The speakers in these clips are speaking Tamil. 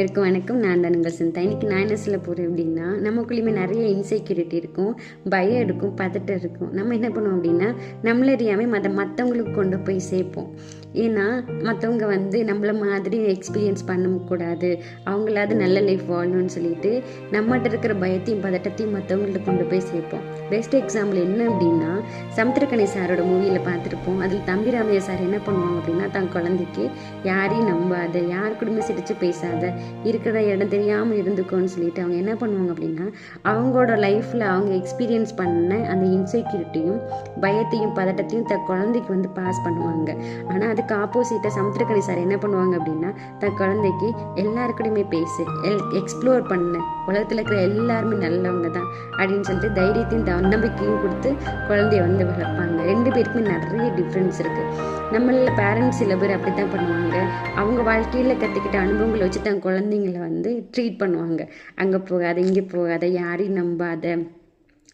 இருக்கும் வணக்கம். நான் தான் உங்கள் சிந்தா. இன்றைக்கி நான் என்ன சொல்ல போகிறேன் அப்படின்னா, நமக்குள்ளேயுமே நிறைய இன்செக்யூரிட்டி இருக்கும், பயம் இருக்கும், பதட்டம் இருக்கும். நம்ம என்ன பண்ணுவோம் அப்படின்னா, நம்மள அறியாமல் மற்றவங்களுக்கு கொண்டு போய் சேர்ப்போம். ஏன்னா மற்றவங்க நம்மள மாதிரி எக்ஸ்பீரியன்ஸ் பண்ணக்கூடாது, அவங்களாவது நல்ல லைஃப் வாழணும்னு சொல்லிட்டு நம்மகிட்ட இருக்கிற பயத்தையும் பதட்டத்தையும் மற்றவங்கள்ட்ட கொண்டு போய் சேர்ப்போம். பெஸ்ட் எக்ஸாம்பிள் என்ன அப்படின்னா, சமுத்திரக்கனி சாரோட மூவியில் பார்த்துருப்போம். அதில் தம்பிராமையா சார் என்ன பண்ணுவாங்க அப்படின்னா, தன் குழந்தைக்கு யாரையும் நம்பாத, யார் கூடமே சிரித்து பேசாத, இருக்கிற இடம் தெரியாமல் இருந்துக்கோன்னு சொல்லிட்டு அவங்க என்ன பண்ணுவாங்க அப்படின்னா, அவங்களோட லைஃப்பில் அவங்க எக்ஸ்பீரியன்ஸ் பண்ண அந்த இன்செக்யூரிட்டியும் பயத்தையும் பதட்டத்தையும் தன் குழந்தைக்கு பாஸ் பண்ணுவாங்க. ஆனால் அதுக்கு ஆப்போசிட்டாக சமுத்திரக்கனி சார் என்ன பண்ணுவாங்க அப்படின்னா, தன் குழந்தைக்கு எல்லாருக்கூடையுமே பேசு, எக்ஸ்ப்ளோர் பண்ண, உலகத்தில் இருக்கிற எல்லாருமே நல்லவங்க தான் அப்படின்னு சொல்லிட்டு தைரியத்தையும் தன்னம்பிக்கையும் கொடுத்து குழந்தைய வளர்ப்பாங்க. ரெண்டு பேருக்குமே நிறைய டிஃப்ரென்ஸ் இருக்குது. நம்மள பேரண்ட்ஸ் சில பேர் அப்படி தான் பண்ணுவாங்க. அவங்க வாழ்க்கையில் கற்றுக்கிட்ட அனுபவங்களை வச்சு தன் குழந்தைங்களை ட்ரீட் பண்ணுவாங்க. அங்கே போகாத, இங்கே போகாத, யாரையும் நம்பாத,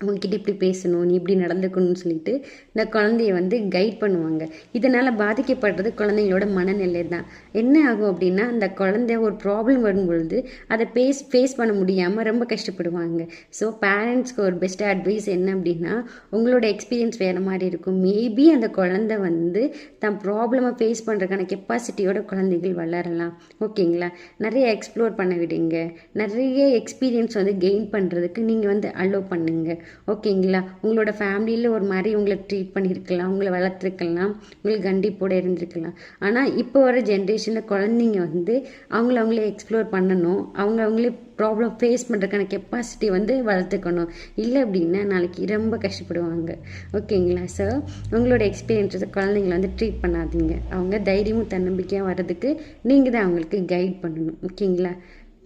அவங்கக்கிட்ட இப்படி பேசணும், நீ இப்படி நடந்துக்கணும்னு சொல்லிட்டு இந்த குழந்தைய கைட் பண்ணுவாங்க. இதனால் பாதிக்கப்படுறது குழந்தைங்களோட மனநிலை தான். என்ன ஆகும் அப்படின்னா, அந்த குழந்தை ஒரு ப்ராப்ளம் வரும்பொழுது அதை ஃபேஸ் பண்ண முடியாமல் ரொம்ப கஷ்டப்படுவாங்க. ஸோ பேரண்ட்ஸ்க்கு ஒரு பெஸ்ட் அட்வைஸ் என்ன அப்படின்னா, உங்களோட எக்ஸ்பீரியன்ஸ் வேறு மாதிரி இருக்கும். மேபி அந்த குழந்தை தன் ப்ராப்ளமை ஃபேஸ் பண்ணுறதுக்கான கெப்பாசிட்டியோட குழந்தைகள் வளரலாம். ஓகேங்களா? நிறைய எக்ஸ்ப்ளோர் பண்ண விடுங்க. நிறைய எக்ஸ்பீரியன்ஸ் கெயின் பண்ணுறதுக்கு நீங்கள் அலோவ் பண்ணுங்க. ஓகேங்களா? உங்களோட ஃபேமிலியில் ஒரு மாதிரி உங்களை ட்ரீட் பண்ணியிருக்கலாம், உங்களை வளர்த்துருக்கலாம், உங்களுக்கு கண்டிப்போடு இருந்திருக்கலாம். ஆனால் இப்போ வர ஜென்ரேஷனில் குழந்தைங்க அவங்களே எக்ஸ்ப்ளோர் பண்ணணும், அவங்களே ப்ராப்ளம் ஃபேஸ் பண்ணுறதுக்கான கெப்பாசிட்டி வளர்த்துக்கணும். இல்லை அப்படின்னா நாளைக்கு ரொம்ப கஷ்டப்படுவாங்க. ஓகேங்களா? ஸோ உங்களோட எக்ஸ்பீரியன்ஸை குழந்தைங்களை ட்ரீட் பண்ணாதீங்க. அவங்க தைரியமும் தன்னம்பிக்கையாக வர்றதுக்கு நீங்கள் தான் அவங்களுக்கு கைட் பண்ணணும். ஓகேங்களா?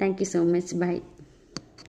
Thank you so much. பாய்.